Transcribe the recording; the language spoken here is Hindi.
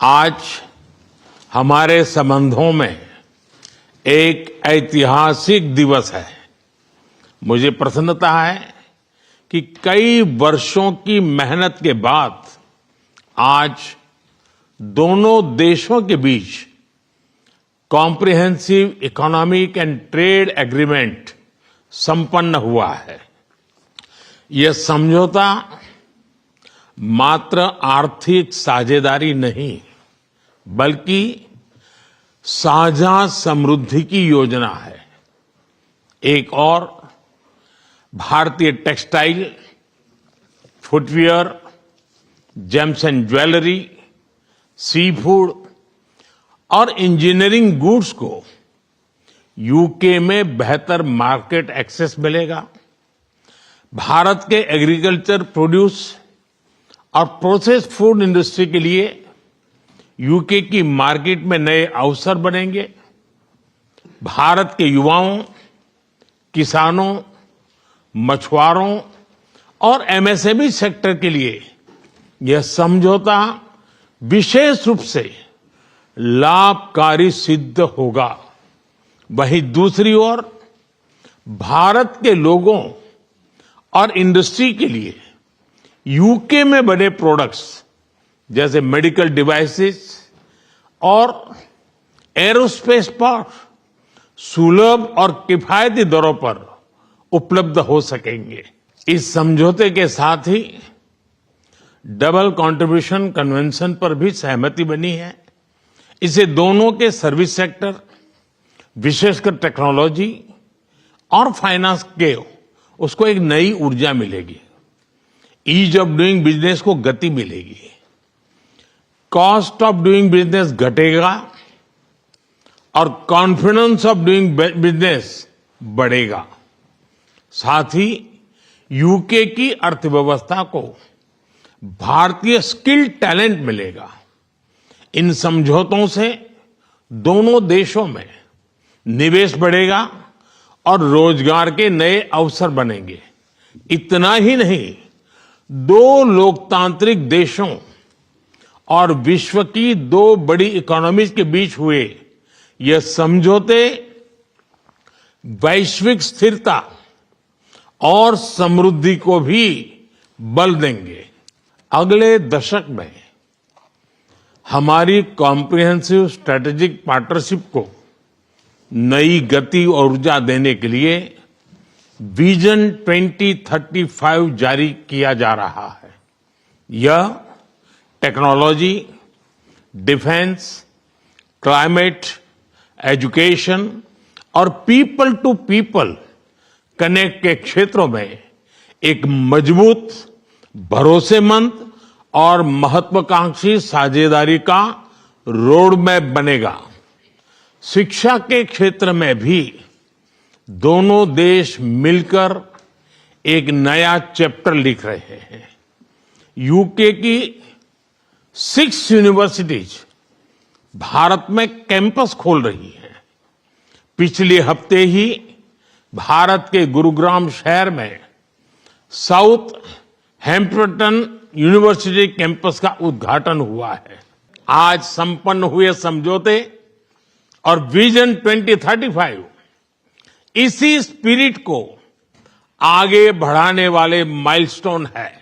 आज हमारे संबंधों में एक ऐतिहासिक दिवस है। मुझे प्रसन्नता है कि कई वर्षों की मेहनत के बाद आज दोनों देशों के बीच comprehensive economic and trade agreement संपन्न हुआ है। यह समझौता मात्र आर्थिक साझेदारी नहीं, बल्कि साझा समृद्धि की योजना है। एक और भारतीय textile, footwear, gems and jewellery, sea food और इंजीनियरिंग गुड्स को यूके में बेहतर मार्केट एक्सेस मिलेगा। भारत के एग्रीकल्चर प्रोड्यूस और प्रोसेस्ड फूड इंडस्ट्री के लिए यूके की मार्केट में नए अवसर बनेंगे। भारत के युवाओं, किसानों, मछुआरों और एमएसएमई सेक्टर के लिए यह समझौता विशेष रूप से लाभकारी सिद्ध होगा। वहीं दूसरी ओर भारत के लोगों और इंडस्ट्री के लिए यूके में बने प्रोडक्ट्स जैसे मेडिकल डिवाइसेस और एरोस्पेस पार्ट सुलभ और किफायती दरों पर उपलब्ध हो सकेंगे। इस समझौते के साथ ही डबल कंट्रीब्यूशन कन्वेंशन पर भी सहमति बनी है। इसे दोनों के सर्विस सेक्टर, विशेषकर टेक्नोलॉजी और फाइनेंस के उसको एक नई ऊर्जा मिलेगी। ईज ऑफ डूइंग बिजनेस को गति मिलेगी, कॉस्ट ऑफ डूइंग बिजनेस घटेगा और कॉन्फिडेंस ऑफ डूइंग बिजनेस बढ़ेगा। साथ ही यूके की अर्थव्यवस्था को भारतीय स्किल टैलेंट मिलेगा। इन समझौतों से दोनों देशों में निवेश बढ़ेगा और रोजगार के नए अवसर बनेंगे। इतना ही नहीं, दो लोकतांत्रिक देशों और विश्व की दो बड़ी इकोनॉमीज के बीच हुए यह समझौते वैश्विक स्थिरता और समृद्धि को भी बल देंगे। अगले दशक में हमारी कॉम्प्रिहेंसिव स्ट्रेटेजिक पार्टनरशिप को नई गति और ऊर्जा देने के लिए विजन 2035 जारी किया जा रहा है। यह टेक्नोलॉजी, डिफेंस, क्लाइमेट, एजुकेशन और पीपल टू पीपल कनेक्ट के क्षेत्रों में एक मजबूत, भरोसेमंद और महत्वाकांक्षी साझेदारी का रोड मैप बनेगा। शिक्षा के क्षेत्र में भी दोनों देश मिलकर एक नया चैप्टर लिख रहे हैं। यूके की 6 यूनिवर्सिटीज भारत में कैंपस खोल रही हैं। पिछले हफ्ते ही भारत के गुरुग्राम शहर में साउथ हैम्पटन यूनिवर्सिटी कैंपस का उद्घाटन हुआ है। आज संपन्न हुए समझौते और विजन 2035 इसी स्पिरिट को आगे बढ़ाने वाले माइलस्टोन है।